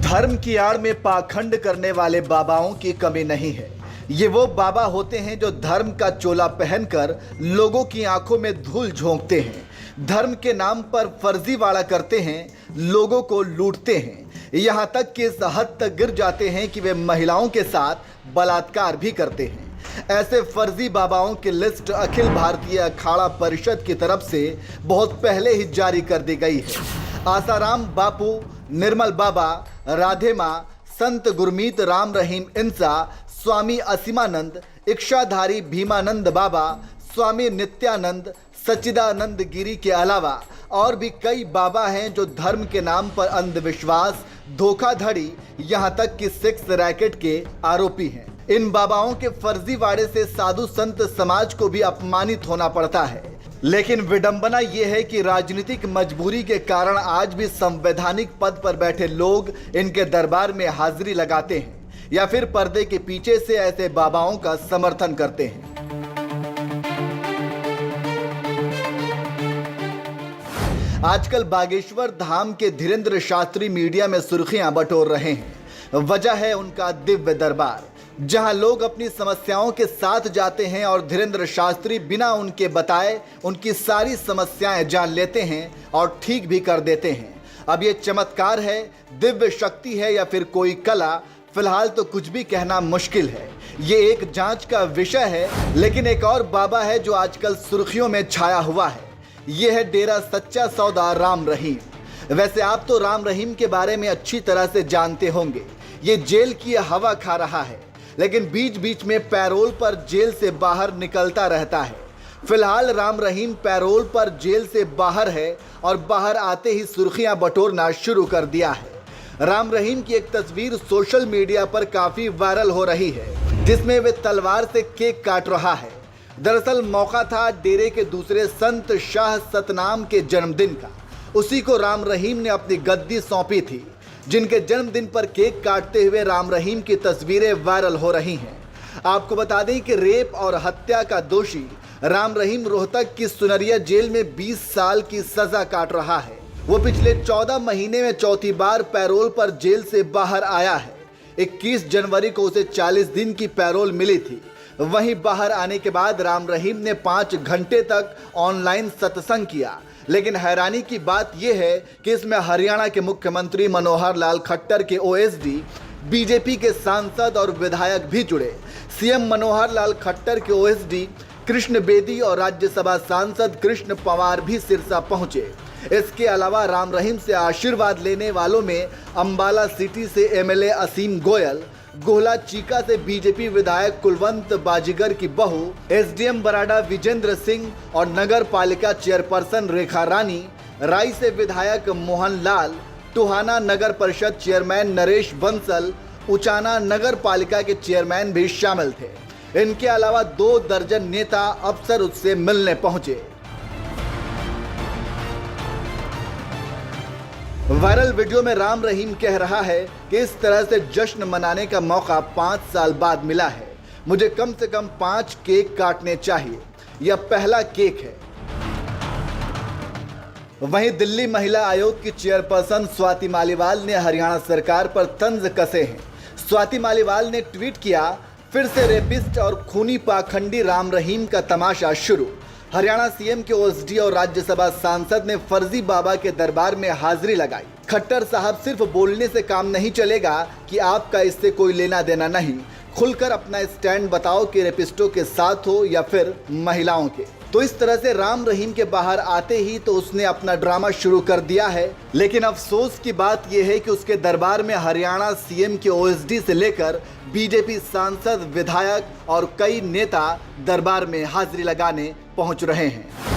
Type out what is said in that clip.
धर्म की आड़ में पाखंड करने वाले बाबाओं की कमी नहीं है। ये वो बाबा होते हैं जो धर्म का चोला पहनकर लोगों की आंखों में धूल झोंकते हैं, धर्म के नाम पर फर्जीवाड़ा करते हैं, लोगों को लूटते हैं, यहाँ तक कि इस हद तक गिर जाते हैं कि वे महिलाओं के साथ बलात्कार भी करते हैं। ऐसे फर्जी बाबाओं की लिस्ट अखिल भारतीय अखाड़ा परिषद की तरफ से बहुत पहले ही जारी कर दी गई है। आसाराम बापू, निर्मल बाबा, राधे माँ, संत गुरमीत राम रहीम इंसा, स्वामी असीमानंद, इच्छाधारी भीमानंद बाबा, स्वामी नित्यानंद, सच्चिदानंद गिरी के अलावा और भी कई बाबा हैं जो धर्म के नाम पर अंधविश्वास, धोखाधड़ी, यहाँ तक कि सेक्स रैकेट के आरोपी हैं। इन बाबाओं के फर्जीवाड़े से साधु संत समाज को भी अपमानित होना पड़ता है। लेकिन विडंबना यह है कि राजनीतिक मजबूरी के कारण आज भी संवैधानिक पद पर बैठे लोग इनके दरबार में हाजिरी लगाते हैं या फिर पर्दे के पीछे से ऐसे बाबाओं का समर्थन करते हैं। आजकल बागेश्वर धाम के धीरेन्द्र शास्त्री मीडिया में सुर्खियां बटोर रहे हैं। वजह है उनका दिव्य दरबार, जहां लोग अपनी समस्याओं के साथ जाते हैं और धीरेन्द्र शास्त्री बिना उनके बताए उनकी सारी समस्याएं जान लेते हैं और ठीक भी कर देते हैं। अब ये चमत्कार है, दिव्य शक्ति है या फिर कोई कला, फिलहाल तो कुछ भी कहना मुश्किल है। ये एक जांच का विषय है। लेकिन एक और बाबा है जो आजकल सुर्खियों में छाया हुआ है। ये है डेरा सच्चा सौदा राम रहीम। वैसे आप तो राम रहीम के बारे में अच्छी तरह से जानते होंगे। ये जेल की हवा खा रहा है, लेकिन बीच बीच में पैरोल पर जेल से बाहर निकलता रहता है। फिलहाल राम रहीम पैरोल पर जेल से बाहर है और बाहर आते ही सुर्खियां बटोरना शुरू कर दिया है। राम रहीम की एक तस्वीर सोशल मीडिया पर काफी वायरल हो रही है, जिसमें वे तलवार से केक काट रहा है। दरअसल मौका था डेरे के दूसरे संत शाह सतनाम के जन्मदिन का। उसी को राम रहीम ने अपनी गद्दी सौंपी थी, जिनके जन्मदिन पर केक काटते हुए राम रहीम की तस्वीरें वायरल हो रही हैं। आपको बता दें कि रेप और हत्या का दोषी राम रहीम रोहतक की सुनरिया जेल में 20 साल की सजा काट रहा है। वो पिछले 14 महीने में चौथी बार पैरोल पर जेल से बाहर आया है। 21 जनवरी को उसे 40 दिन की पैरोल मिली थी। वहीं बाहर आने के बाद राम रहीम ने 5 घंटे तक ऑनलाइन सत्संग किया। लेकिन हैरानी की बात यह है कि इसमें हरियाणा के मुख्यमंत्री मनोहर लाल खट्टर के ओएसडी, बीजेपी के सांसद और विधायक भी जुड़े। सीएम मनोहर लाल खट्टर के ओएसडी कृष्ण बेदी और राज्यसभा सांसद कृष्ण पवार भी सिरसा पहुंचे। इसके अलावा राम रहीम से आशीर्वाद लेने वालों में अंबाला सिटी से एमएलए असीम गोयल, गोहला चीका से बीजेपी विधायक कुलवंत बाजीगर की बहू, एसडीएम बराडा विजेंद्र सिंह और नगर पालिका चेयरपर्सन रेखा रानी, राई से विधायक मोहन लाल, टोहाना नगर परिषद चेयरमैन नरेश बंसल, उचाना नगर पालिका के चेयरमैन भी शामिल थे। इनके अलावा 2 दर्जन नेता अफसर उससे मिलने पहुंचे। वायरल वीडियो में राम रहीम कह रहा है कि इस तरह से जश्न मनाने का मौका 5 साल बाद मिला है। मुझे कम से कम 5 केक काटने चाहिए। यह पहला केक है। वहीं दिल्ली महिला आयोग की चेयरपर्सन स्वाति मालीवाल ने हरियाणा सरकार पर तंज कसे हैं। स्वाति मालीवाल ने ट्वीट किया, फिर से रेपिस्ट और खूनी पाखंडी राम रहीम का तमाशा शुरू। हरियाणा सीएम के ओएसडी और राज्यसभा सांसद ने फर्जी बाबा के दरबार में हाजिरी लगाई। खट्टर साहब, सिर्फ बोलने से काम नहीं चलेगा कि आपका इससे कोई लेना देना नहीं। खुलकर अपना स्टैंड बताओ कि रेपिस्टों के साथ हो या फिर महिलाओं के। तो इस तरह से राम रहीम के बाहर आते ही तो उसने अपना ड्रामा शुरू कर दिया है। लेकिन अफसोस की बात यह है कि उसके दरबार में हरियाणा सीएम के ओएसडी से लेकर बीजेपी सांसद, विधायक और कई नेता दरबार में हाजिरी लगाने पहुंच रहे हैं।